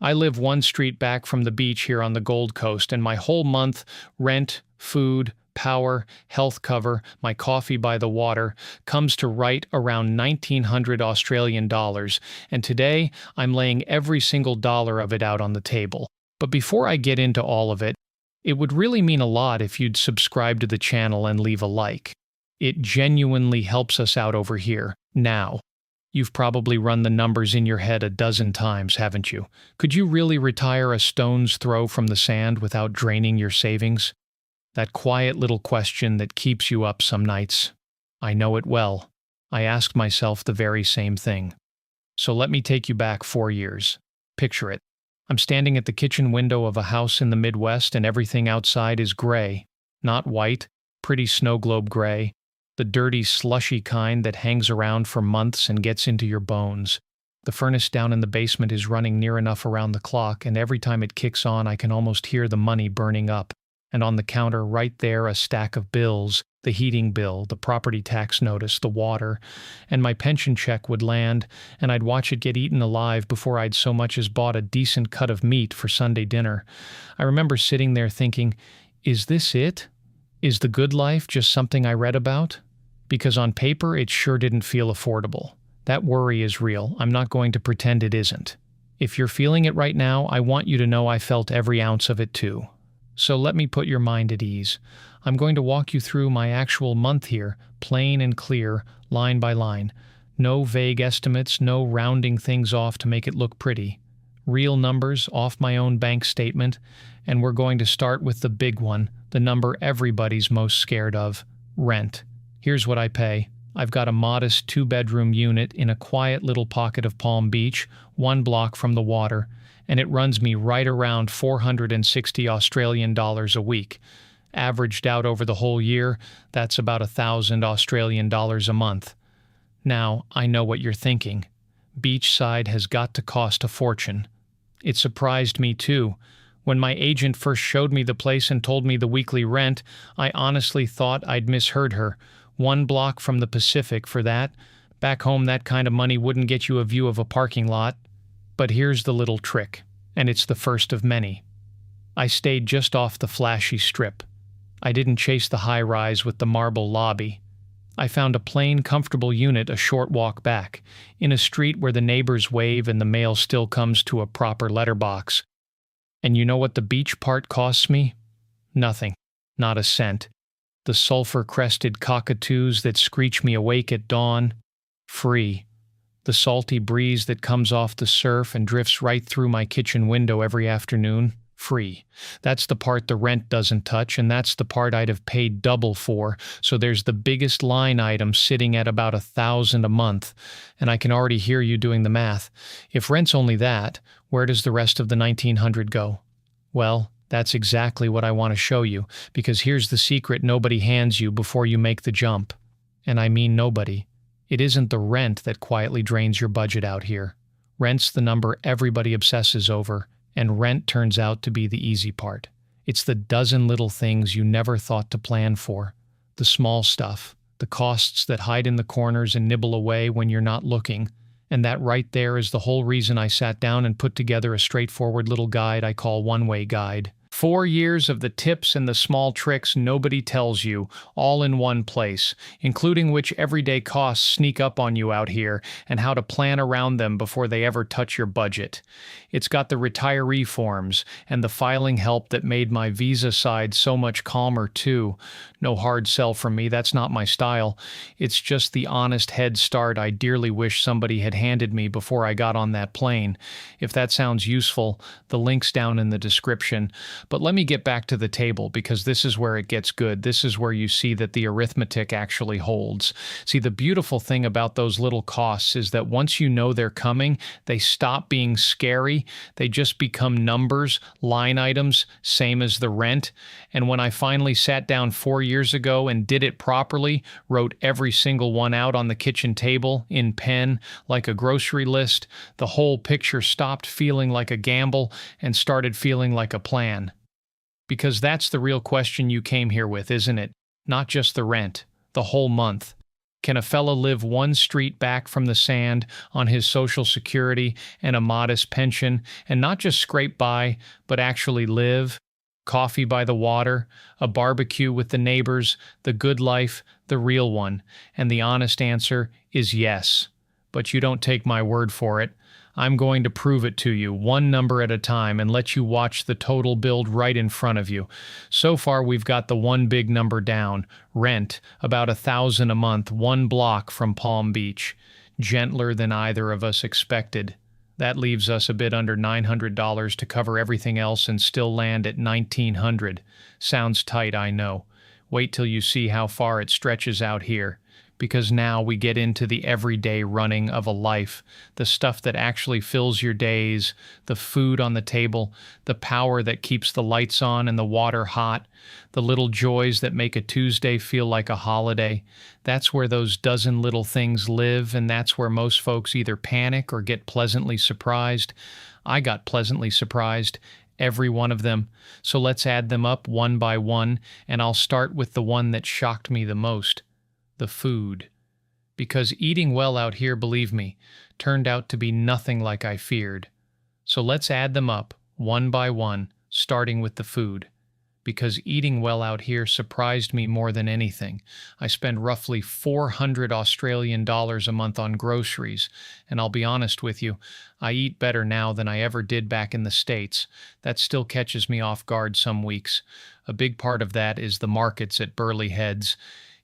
I live one street back from the beach here on the Gold Coast, and my whole month rent, food, power, health cover, my coffee by the water comes to right around 1900 Australian dollars, and today I'm laying every single dollar of it out on the table. But before I get into all of it, it would really mean a lot if you'd subscribe to the channel and leave a like. It genuinely helps us out over here. Now, you've probably run the numbers in your head a dozen times, haven't you? Could you really retire a stone's throw from the sand without draining your savings? That quiet little question that keeps you up some nights. I know it well. I asked myself the very same thing. So let me take you back 4 years. Picture it. I'm standing at the kitchen window of a house in the Midwest, and everything outside is gray. Not white, pretty snow globe gray. The dirty, slushy kind that hangs around for months and gets into your bones. The furnace down in the basement is running near enough around the clock, and every time it kicks on I can almost hear the money burning up. And on the counter right there a stack of bills, the heating bill, the property tax notice, the water, and my pension check would land, and I'd watch it get eaten alive before I'd so much as bought a decent cut of meat for Sunday dinner. I remember sitting there thinking, is this it? Is the good life just something I read about? Because on paper it sure didn't feel affordable. That worry is real. I'm not going to pretend it isn't. If you're feeling it right now, I want you to know I felt every ounce of it too. So let me put your mind at ease. I'm going to walk you through my actual month here, plain and clear, line by line. No vague estimates, no rounding things off to make it look pretty. Real numbers off my own bank statement, and we're going to start with the big one, the number everybody's most scared of, rent. Here's what I pay. I've got a modest 2-bedroom unit in a quiet little pocket of Palm Beach, 1 block from the water, and it runs me right around 460 Australian dollars a week. Averaged out over the whole year, that's about 1,000 Australian dollars a month. Now, I know what you're thinking. Beachside has got to cost a fortune. It surprised me too. When my agent first showed me the place and told me the weekly rent, I honestly thought I'd misheard her. 1 block from the Pacific for that. Back home, that kind of money wouldn't get you a view of a parking lot. But here's the little trick, and it's the first of many. I stayed just off the flashy strip. I didn't chase the high-rise with the marble lobby. I found a plain, comfortable unit a short walk back, in a street where the neighbors wave and the mail still comes to a proper letterbox. And you know what the beach part costs me? Nothing. Not a cent. The sulfur-crested cockatoos that screech me awake at dawn? Free. The salty breeze that comes off the surf and drifts right through my kitchen window every afternoon? Free. That's the part the rent doesn't touch, and that's the part I'd have paid double for, so there's the biggest line item sitting at about 1,000 a month, and I can already hear you doing the math. If rent's only that, where does the rest of the 1,900 go? Well, that's exactly what I want to show you, because here's the secret nobody hands you before you make the jump. And I mean nobody. It isn't the rent that quietly drains your budget out here. Rent's the number everybody obsesses over, and rent turns out to be the easy part. It's the dozen little things you never thought to plan for. The small stuff, the costs that hide in the corners and nibble away when you're not looking. And that right there is the whole reason I sat down and put together a straightforward little guide I call OnewayGuide. 4 years of the tips and the small tricks nobody tells you, all in one place, including which everyday costs sneak up on you out here and how to plan around them before they ever touch your budget. It's got the retiree forms and the filing help that made my visa side so much calmer too. No hard sell from me, that's not my style. It's just the honest head start I dearly wish somebody had handed me before I got on that plane. If that sounds useful, the link's down in the description. But let me get back to the table, because this is where it gets good. This is where you see that the arithmetic actually holds. See, the beautiful thing about those little costs is that once you know they're coming, they stop being scary. They just become numbers, line items, same as the rent. And when I finally sat down 4 years ago and did it properly, wrote every single one out on the kitchen table in pen, like a grocery list, the whole picture stopped feeling like a gamble and started feeling like a plan. Because that's the real question you came here with, isn't it? Not just the rent, the whole month. Can a fella live one street back from the sand on his Social Security and a modest pension and not just scrape by, but actually live? Coffee by the water, a barbecue with the neighbors, the good life, the real one. And the honest answer is yes. But you don't take my word for it. I'm going to prove it to you, one number at a time, and let you watch the total build right in front of you. So far, we've got the one big number down. Rent, about $1,000 a month, one block from Palm Beach. Gentler than either of us expected. That leaves us a bit under $900 to cover everything else and still land at $1,900. Sounds tight, I know. Wait till you see how far it stretches out here. Because now we get into the everyday running of a life, the stuff that actually fills your days, the food on the table, the power that keeps the lights on and the water hot, the little joys that make a Tuesday feel like a holiday. That's where those dozen little things live, and that's where most folks either panic or get pleasantly surprised. I got pleasantly surprised. Every one of them. So let's add them up one by one, and I'll start with the one that shocked me the most. The food. Because eating well out here, believe me, turned out to be nothing like I feared. So let's add them up, one by one, starting with the food. Because eating well out here surprised me more than anything. I spend roughly 400 Australian dollars a month on groceries, and I'll be honest with you, I eat better now than I ever did back in the States. That still catches me off guard some weeks. A big part of that is the markets at Burleigh Heads.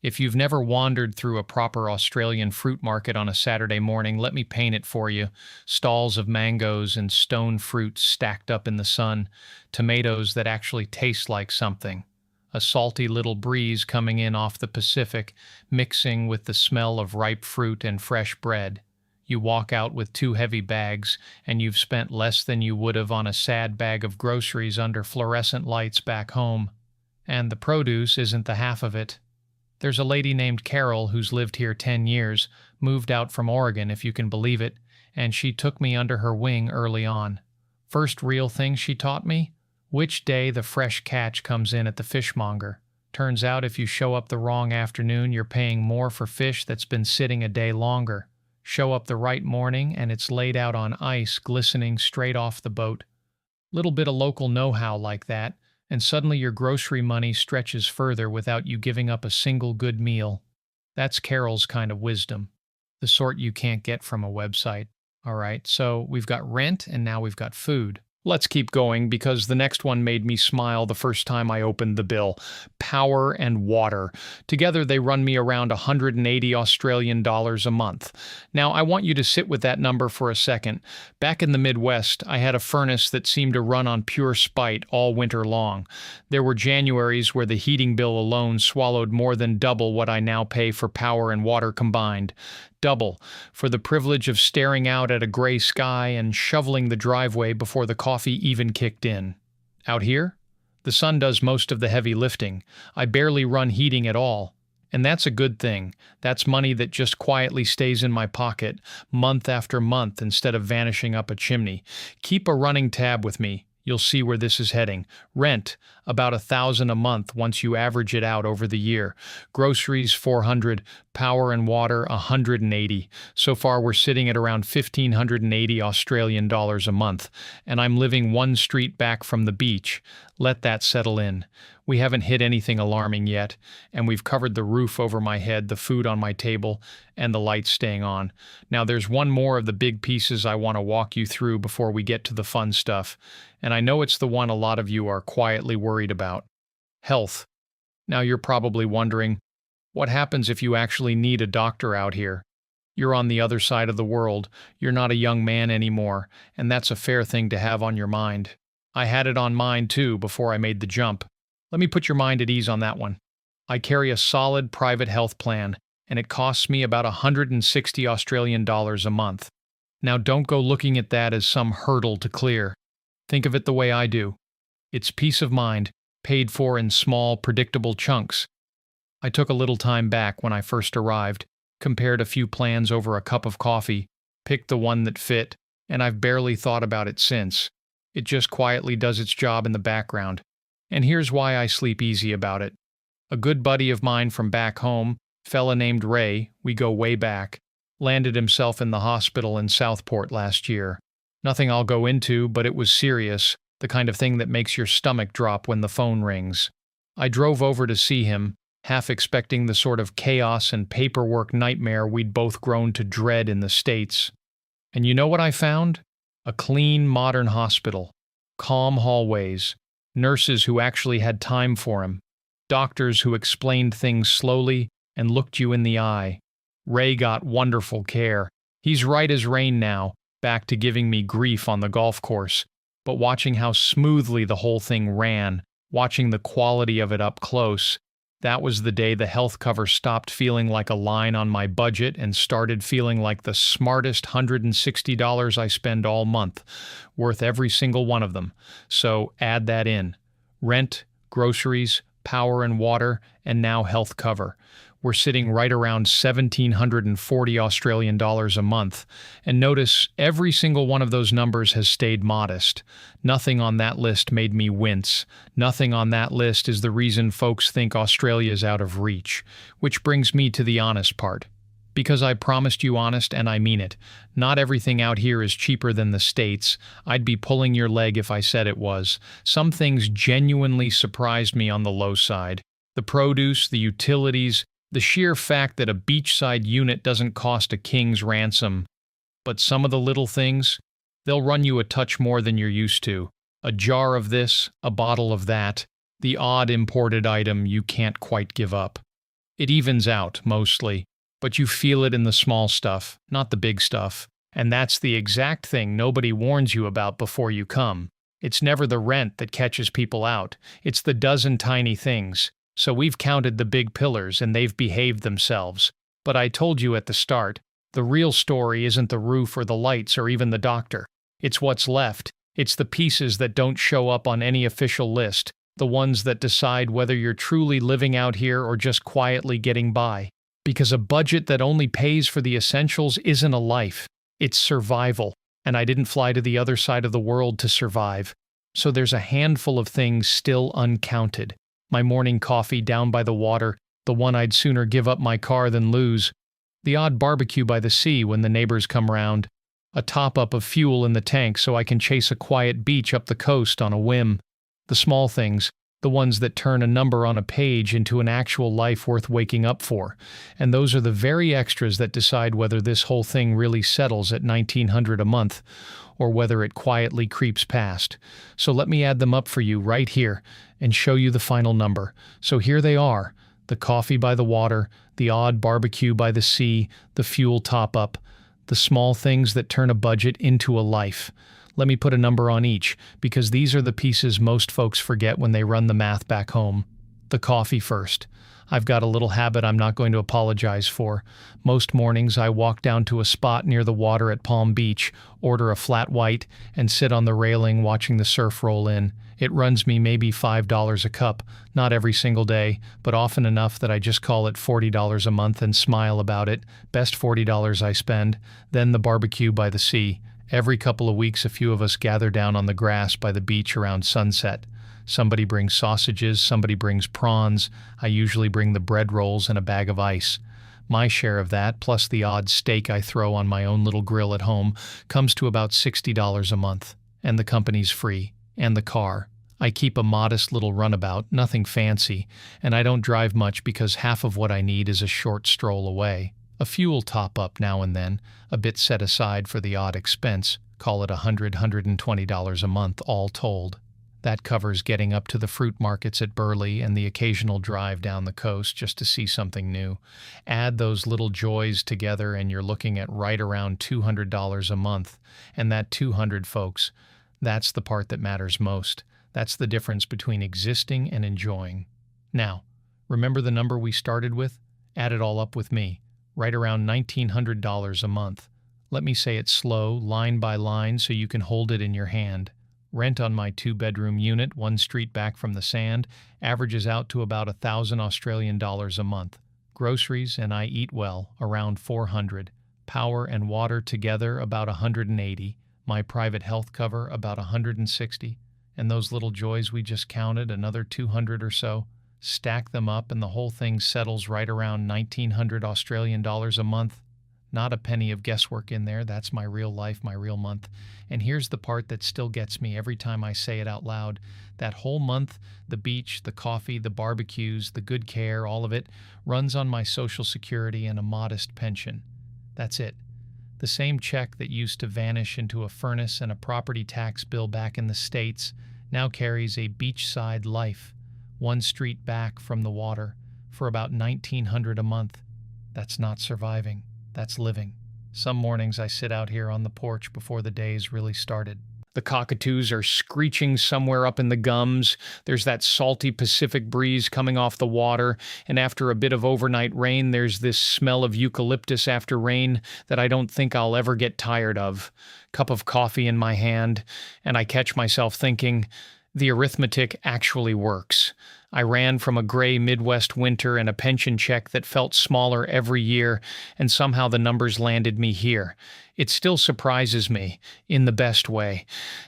If you've never wandered through a proper Australian fruit market on a Saturday morning, let me paint it for you. Stalls of mangoes and stone fruit stacked up in the sun. Tomatoes that actually taste like something. A salty little breeze coming in off the Pacific, mixing with the smell of ripe fruit and fresh bread. You walk out with 2 heavy bags, and you've spent less than you would have on a sad bag of groceries under fluorescent lights back home. And the produce isn't the half of it. There's a lady named Carol who's lived here 10 years, moved out from Oregon, if you can believe it, and she took me under her wing early on. First real thing she taught me? Which day the fresh catch comes in at the fishmonger. Turns out if you show up the wrong afternoon, you're paying more for fish that's been sitting a day longer. Show up the right morning, and it's laid out on ice, glistening straight off the boat. Little bit of local know-how like that, and suddenly your grocery money stretches further without you giving up a single good meal. That's Carol's kind of wisdom, the sort you can't get from a website. All right, so we've got rent and now we've got food. Let's keep going because the next one made me smile the first time I opened the bill. Power and water. Together they run me around 180 Australian dollars a month. Now I want you to sit with that number for a second. Back in the Midwest, I had a furnace that seemed to run on pure spite all winter long. There were Januaries where the heating bill alone swallowed more than double what I now pay for power and water combined. Double, for the privilege of staring out at a gray sky and shoveling the driveway before the coffee even kicked in. Out here, the sun does most of the heavy lifting. I barely run heating at all. And that's a good thing. That's money that just quietly stays in my pocket, month after month, instead of vanishing up a chimney. Keep a running tab with me. You'll see where this is heading. Rent, about $1,000 a month once you average it out over the year. Groceries, $400. Power and water, $180. So far, we're sitting at around 1,580 Australian dollars a month. And I'm living one street back from the beach. Let that settle in. We haven't hit anything alarming yet, and we've covered the roof over my head, the food on my table, and the lights staying on. Now there's one more of the big pieces I want to walk you through before we get to the fun stuff, and I know it's the one a lot of you are quietly worried about. Health. Now you're probably wondering, what happens if you actually need a doctor out here? You're on the other side of the world, you're not a young man anymore, and that's a fair thing to have on your mind. I had it on mine too before I made the jump. Let me put your mind at ease on that one. I carry a solid private health plan, and it costs me about 160 Australian dollars a month. Now don't go looking at that as some hurdle to clear. Think of it the way I do. It's peace of mind, paid for in small, predictable chunks. I took a little time back when I first arrived, compared a few plans over a cup of coffee, picked the one that fit, and I've barely thought about it since. It just quietly does its job in the background. And here's why I sleep easy about it. A good buddy of mine from back home, Fella named Ray, we go way back, landed himself in the hospital in Southport last year. Nothing I'll go into, but it was serious, the kind of thing that makes your stomach drop when the phone rings. I drove over to see him, half expecting the sort of chaos and paperwork nightmare we'd both grown to dread in the States. And you know what I found? A clean, modern hospital, calm hallways, nurses who actually had time for him, doctors who explained things slowly and looked you in the eye. Ray got wonderful care. He's right as rain now, back to giving me grief on the golf course. But watching how smoothly the whole thing ran, watching the quality of it up close, that was the day the health cover stopped feeling like a line on my budget and started feeling like the smartest $160 I spend all month, worth every single one of them. So add that in. Rent, groceries, power and water, and now health cover. We're sitting right around 1,740 Australian dollars a month. And notice every single one of those numbers has stayed modest. Nothing on that list made me wince. Nothing on that list is the reason folks think Australia's out of reach. Which brings me to the honest part. Because I promised you honest and I mean it. Not everything out here is cheaper than the States. I'd be pulling your leg if I said it was. Some things genuinely surprised me on the low side. The produce, the utilities, the sheer fact that a beachside unit doesn't cost a king's ransom. But some of the little things, they'll run you a touch more than you're used to. A jar of this, a bottle of that, the odd imported item you can't quite give up. It evens out, mostly, but you feel it in the small stuff, not the big stuff. And that's the exact thing nobody warns you about before you come. It's never the rent that catches people out. It's the dozen tiny things. So we've counted the big pillars and they've behaved themselves. But I told you at the start, the real story isn't the roof or the lights or even the doctor. It's what's left. It's the pieces that don't show up on any official list, the ones that decide whether you're truly living out here or just quietly getting by. Because a budget that only pays for the essentials isn't a life. It's survival. And I didn't fly to the other side of the world to survive. So there's a handful of things still uncounted. My morning coffee down by the water, the one I'd sooner give up my car than lose. The odd barbecue by the sea when the neighbors come round. A top-up of fuel in the tank so I can chase a quiet beach up the coast on a whim. The small things, the ones that turn a number on a page into an actual life worth waking up for. And those are the very extras that decide whether this whole thing really settles at $1,900 a month, or whether it quietly creeps past. So let me add them up for you right here and show you the final number. So here they are: the coffee by the water, the odd barbecue by the sea, the fuel top-up, the small things that turn a budget into a life. Let me put a number on each, because these are the pieces most folks forget when they run the math back home. The coffee first. I've got a little habit I'm not going to apologize for. Most mornings I walk down to a spot near the water at Palm Beach, order a flat white, and sit on the railing watching the surf roll in. It runs me maybe $5 a cup, not every single day, but often enough that I just call it $40 a month and smile about it. Best $40 I spend. Then the barbecue by the sea. Every couple of weeks a few of us gather down on the grass by the beach around sunset. Somebody brings sausages, somebody brings prawns. I usually bring the bread rolls and a bag of ice. My share of that, plus the odd steak I throw on my own little grill at home, comes to about $60 a month. And the company's free. And the car. I keep a modest little runabout, nothing fancy, and I don't drive much because half of what I need is a short stroll away. A fuel top-up now and then, a bit set aside for the odd expense, call it $120 a month all told. That covers getting up to the fruit markets at Burley and the occasional drive down the coast just to see something new. Add those little joys together and you're looking at right around $200 a month. And that $200, folks, that's the part that matters most. That's the difference between existing and enjoying. Now, remember the number we started with? Add it all up with me. Right around $1,900 a month. Let me say it slow, line by line, so you can hold it in your hand. Rent on my 2-bedroom unit, 1 street back from the sand, averages out to about 1,000 Australian dollars a month. Groceries, and I eat well, around 400. Power and water together, about 180. My private health cover, about 160. And those little joys we just counted, another 200 or so. Stack them up, and the whole thing settles right around 1,900 Australian dollars a month. Not a penny of guesswork in there. That's my real life, my real month. And here's the part that still gets me every time I say it out loud. That whole month, the beach, the coffee, the barbecues, the good care, all of it runs on my Social Security and a modest pension. That's it. The same check that used to vanish into a furnace and a property tax bill back in the States now carries a beachside life, one street back from the water, for about 1,900 a month. That's not surviving. That's living. Some mornings I sit out here on the porch before the day's really started. The cockatoos are screeching somewhere up in the gums. There's that salty Pacific breeze coming off the water, and after a bit of overnight rain, there's this smell of eucalyptus after rain that I don't think I'll ever get tired of. Cup of coffee in my hand, and I catch myself thinking, the arithmetic actually works. I ran from a gray Midwest winter and a pension check that felt smaller every year, and somehow the numbers landed me here. It still surprises me, in the best way.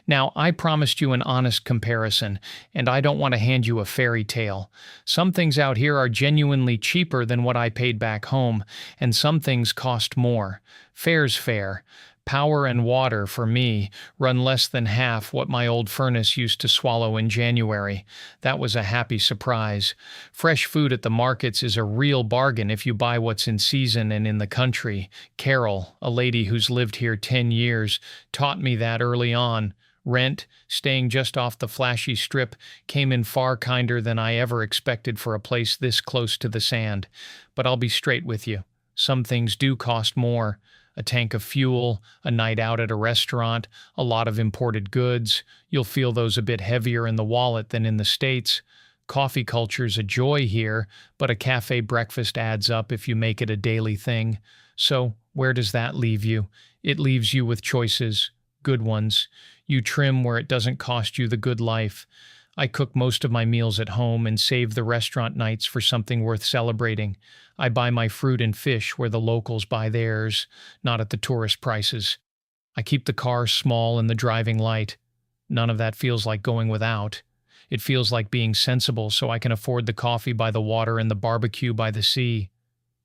Now, I promised you an honest comparison, and I don't want to hand you a fairy tale. Some things out here are genuinely cheaper than what I paid back home, and some things cost more. Fair's fair. Power and water, for me, run less than half what my old furnace used to swallow in January. That was a happy surprise. Fresh food at the markets is a real bargain if you buy what's in season and in the country. Carol, a lady who's lived here 10 years, taught me that early on. Rent, staying just off the flashy strip, came in far kinder than I ever expected for a place this close to the sand. But I'll be straight with you. Some things do cost more. A tank of fuel, a night out at a restaurant, a lot of imported goods. You'll feel those a bit heavier in the wallet than in the States. Coffee culture's a joy here, but a cafe breakfast adds up if you make it a daily thing. So, where does that leave you? It leaves you with choices, good ones. You trim where it doesn't cost you the good life. I cook most of my meals at home and save the restaurant nights for something worth celebrating. I buy my fruit and fish where the locals buy theirs, not at the tourist prices. I keep the car small and the driving light. None of that feels like going without. It feels like being sensible so I can afford the coffee by the water and the barbecue by the sea.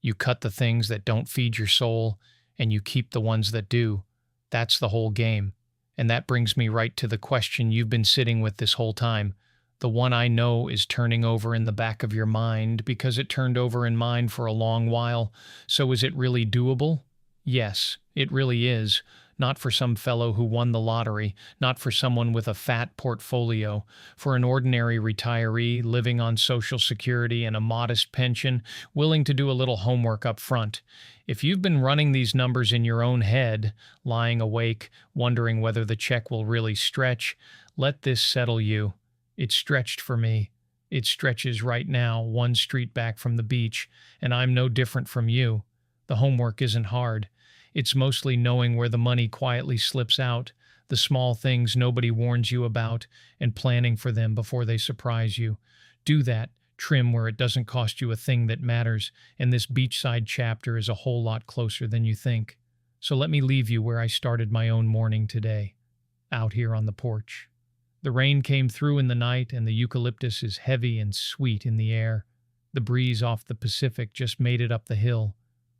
You cut the things that don't feed your soul, and you keep the ones that do. That's the whole game. And that brings me right to the question you've been sitting with this whole time. The one I know is turning over in the back of your mind because it turned over in mine for a long while. So is it really doable? Yes, it really is. Not for some fellow who won the lottery, not for someone with a fat portfolio. For an ordinary retiree living on Social Security and a modest pension, willing to do a little homework up front. If you've been running these numbers in your own head, lying awake, wondering whether the check will really stretch, let this settle you. It stretched for me. It stretches right now, one street back from the beach, and I'm no different from you. The homework isn't hard. It's mostly knowing where the money quietly slips out, the small things nobody warns you about, and planning for them before they surprise you. Do that. Trim where it doesn't cost you a thing that matters, and this beachside chapter is a whole lot closer than you think. So let me leave you where I started my own morning today, out here on the porch. The rain came through in the night, and the eucalyptus is heavy and sweet in the air. The breeze off the Pacific just made it up the hill.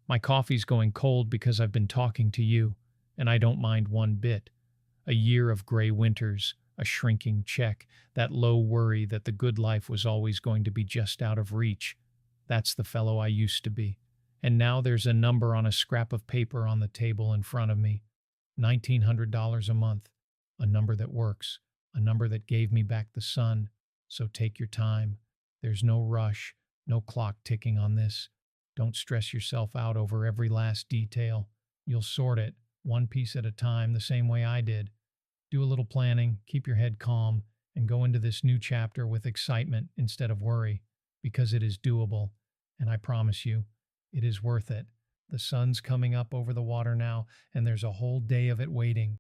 My coffee's going cold because I've been talking to you, and I don't mind one bit. A year of gray winters, a shrinking check, that low worry that the good life was always going to be just out of reach. That's the fellow I used to be. And now there's a number on a scrap of paper on the table in front of me. $1,900 a month. A number that works. A number that gave me back the sun. So take your time. There's no rush, no clock ticking on this. Don't stress yourself out over every last detail. You'll sort it, one piece at a time, the same way I did. Do a little planning, keep your head calm, and go into this new chapter with excitement instead of worry, because it is doable, and I promise you, it is worth it. The sun's coming up over the water now, and there's a whole day of it waiting.